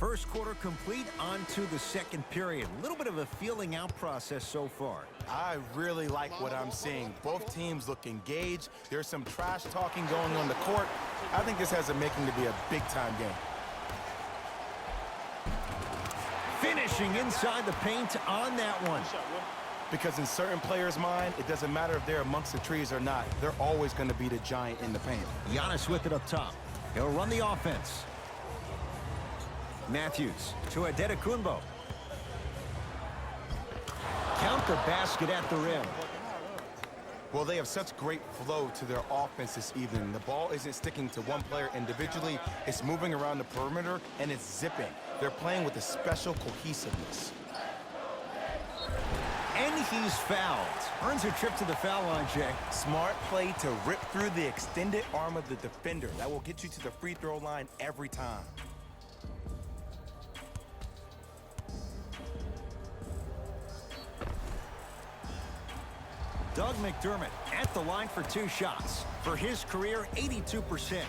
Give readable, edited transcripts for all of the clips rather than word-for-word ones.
First quarter complete, on to the second period. A little bit of a feeling out process so far. I really like what I'm seeing. Both teams look engaged. There's some trash talking going on the court. I think this has a making to be a big-time game. Finishing inside the paint on that one. Because in certain players' mind, it doesn't matter if they're amongst the trees or not. They're always going to be the giant in the paint. Giannis with it up top. He'll run the offense. Matthews to Adetokunbo. Count the basket at the rim. Well, they have such great flow to their offense this evening. The ball isn't sticking to one player individually. It's moving around the perimeter, and it's zipping. They're playing with a special cohesiveness. And he's fouled. Earns a trip to the foul line, Jay. Smart play to rip through the extended arm of the defender. That will get you to the free throw line every time. Doug McDermott at the line for 2 shots. For his career, 82%.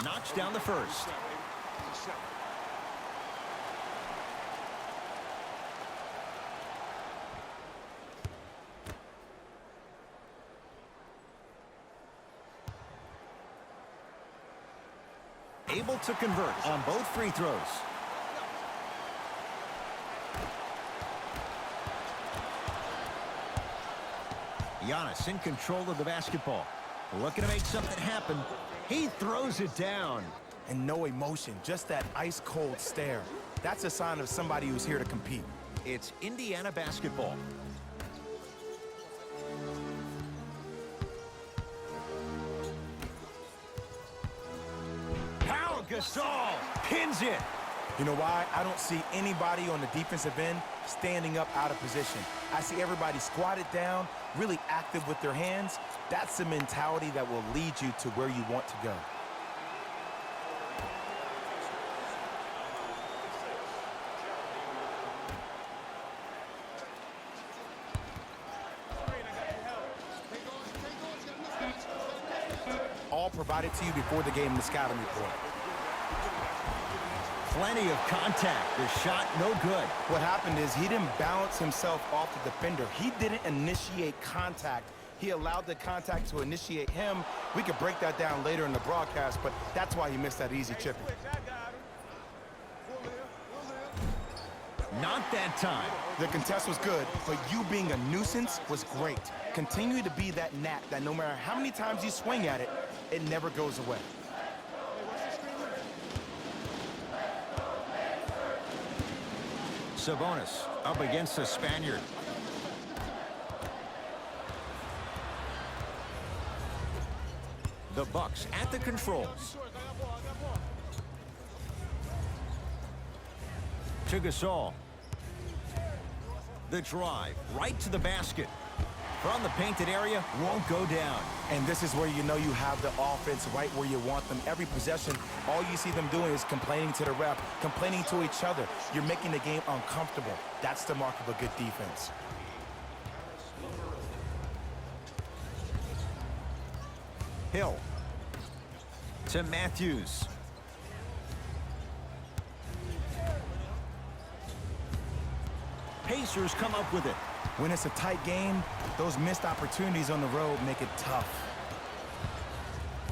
Knocks down the first. Able to convert on both free throws. Giannis in control of the basketball. Looking to make something happen. He throws it down. And no emotion, just that ice-cold stare. That's a sign of somebody who's here to compete. It's Indiana basketball. Pau Gasol pins it. You know why? I don't see anybody on the defensive end standing up out of position. I see everybody squatted down, really active with their hands. That's the mentality that will lead you to where you want to go. All provided to you before the game in the scouting report. Plenty of contact. The shot no good. What happened is he didn't balance himself off the defender. He didn't initiate contact. He allowed the contact to initiate him. We could break that down later in the broadcast, but that's why he missed that easy chip. Not that time. The contest was good, but you being a nuisance was great. Continue to be that gnat that no matter how many times you swing at it, it never goes away. Sabonis up against the Spaniard. The Bucks at the controls. To Gasol. The drive right to the basket. From the painted area, won't go down. And this is where you know you have the offense right where you want them. Every possession, all you see them doing is complaining to the ref, complaining to each other. You're making the game uncomfortable. That's the mark of a good defense. Hill. To Matthews. Pacers come up with it. When it's a tight game, those missed opportunities on the road make it tough.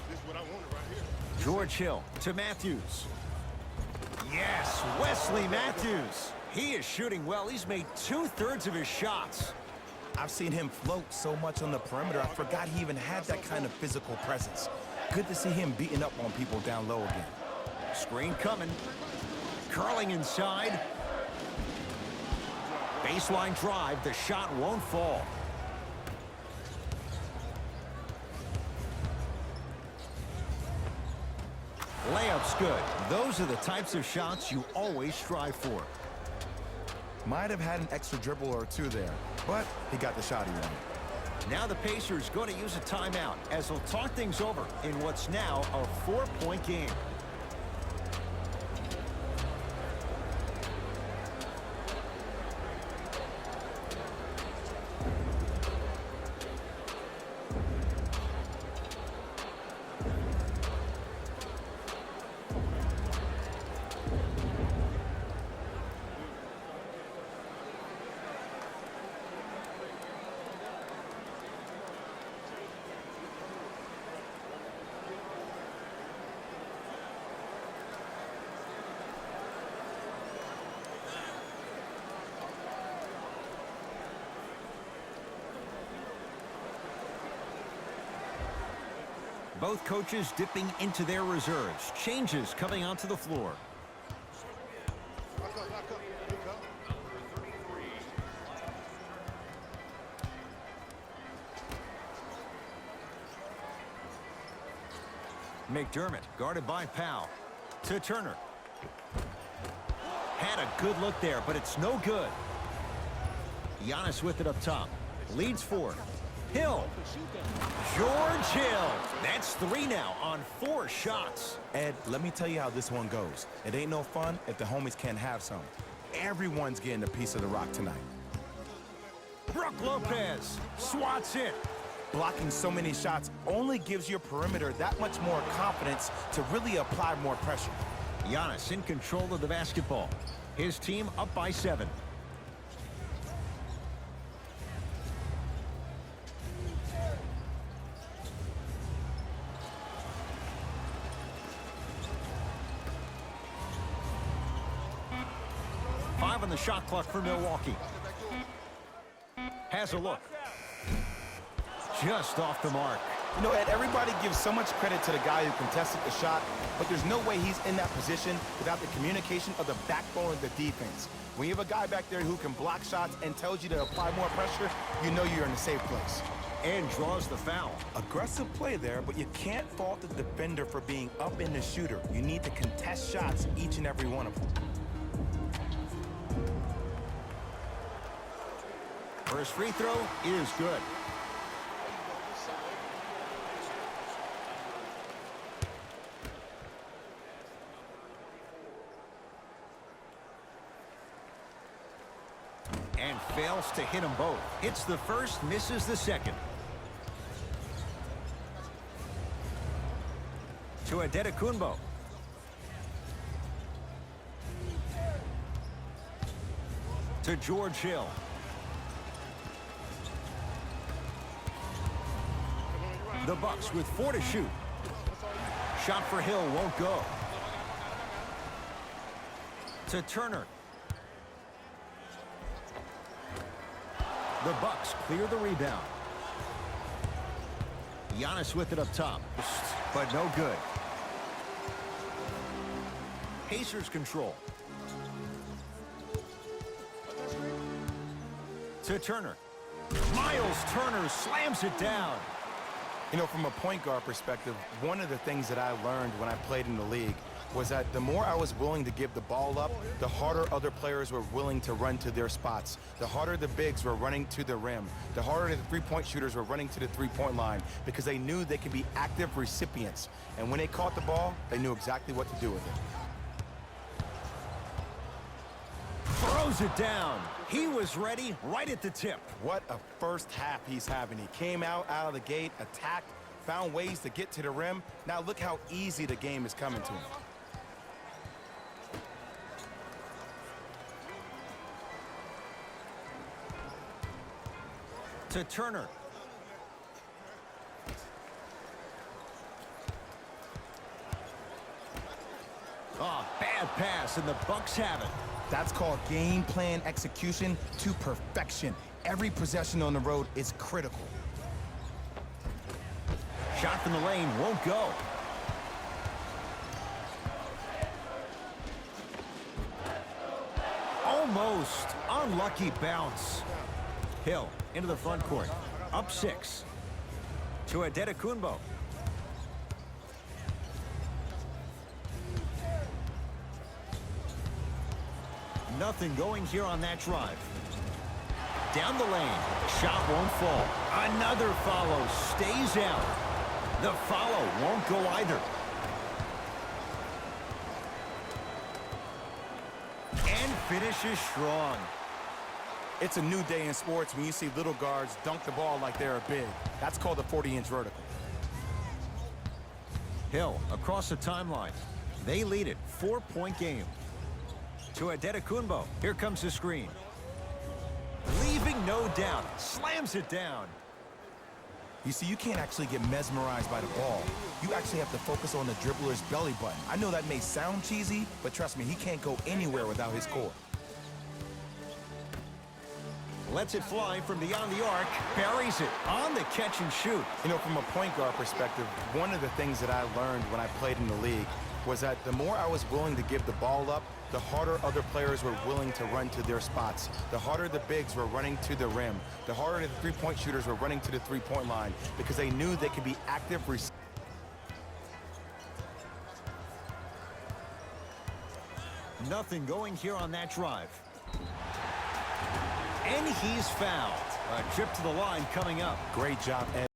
This is what I wanted right here. George Hill to Matthews. Yes, Wesley Matthews. He is shooting well. He's made 2/3 of his shots. I've seen him float so much on the perimeter, I forgot he even had that kind of physical presence. Good to see him beating up on people down low again. Screen coming. Curling inside. Baseline drive. The shot won't fall. Layup's good. Those are the types of shots you always strive for. Might have had an extra dribble or two there, but he got the shot he wanted. Now the Pacers going to use a timeout as they'll talk things over in what's now a 4-point game. Both coaches dipping into their reserves. Changes coming onto the floor. Lock up. Good call. McDermott guarded by Powell. To Turner. Had a good look there, but it's no good. Giannis with it up top. Leads 4. Hill. George Hill. That's 3 now on 4 shots. Ed, let me tell you how this one goes. It ain't no fun if the homies can't have some. Everyone's getting a piece of the rock tonight. Brook Lopez swats it. Blocking so many shots only gives your perimeter that much more confidence to really apply more pressure. Giannis in control of the basketball. His team up by 7. On the shot clock for Milwaukee. Has a look. Just off the mark. You know, Ed, everybody gives so much credit to the guy who contested the shot, but there's no way he's in that position without the communication of the backbone of the defense. When you have a guy back there who can block shots and tells you to apply more pressure, you know you're in a safe place. And draws the foul. Aggressive play there, but you can't fault the defender for being up in the shooter. You need to contest shots, each and every one of them. First free throw is good. And fails to hit them both. Hits the first, misses the second. To Antetokounmpo. To George Hill. The Bucks with 4 to shoot. Shot for Hill won't go. To Turner. The Bucks clear the rebound. Giannis with it up top, but no good. Pacers control. To Turner. Miles Turner slams it down. You know, from a point guard perspective, one of the things that I learned when I played in the league was that the more I was willing to give the ball up, the harder other players were willing to run to their spots. The harder the bigs were running to the rim. The harder the three-point shooters were running to the three-point line because they knew they could be active recipients. And when they caught the ball, they knew exactly what to do with it. Throws it down. He was ready right at the tip. What a first half he's having. He came out of the gate, attacked, found ways to get to the rim. Now look how easy the game is coming to him. To Turner. Oh, bad pass, and the Bucks have it. That's called game plan execution to perfection. Every possession on the road is critical. Shot from the lane won't go. Almost unlucky bounce. Hill into the front court. Up 6. To Antetokounmpo. Nothing going here on that drive. Down the lane. Shot won't fall. Another follow. Stays out. The follow won't go either. And finishes strong. It's a new day in sports when you see little guards dunk the ball like they're big. That's called a 40-inch vertical. Hill across the timeline. They lead it. 4-point game. To Antetokounmpo. Here comes the screen. Leaving no doubt. Slams it down. You see, you can't actually get mesmerized by the ball. You actually have to focus on the dribbler's belly button. I know that may sound cheesy, but trust me, he can't go anywhere without his core. Lets it fly from beyond the arc. Buries it on the catch and shoot. You know, from a point guard perspective, one of the things that I learned when I played in the league was that the more I was willing to give the ball up, the harder other players were willing to run to their spots. The harder the bigs were running to the rim. The harder the three-point shooters were running to the three-point line because they knew they could be active. Nothing going here on that drive. And he's fouled. A trip to the line coming up. Great job, Ed.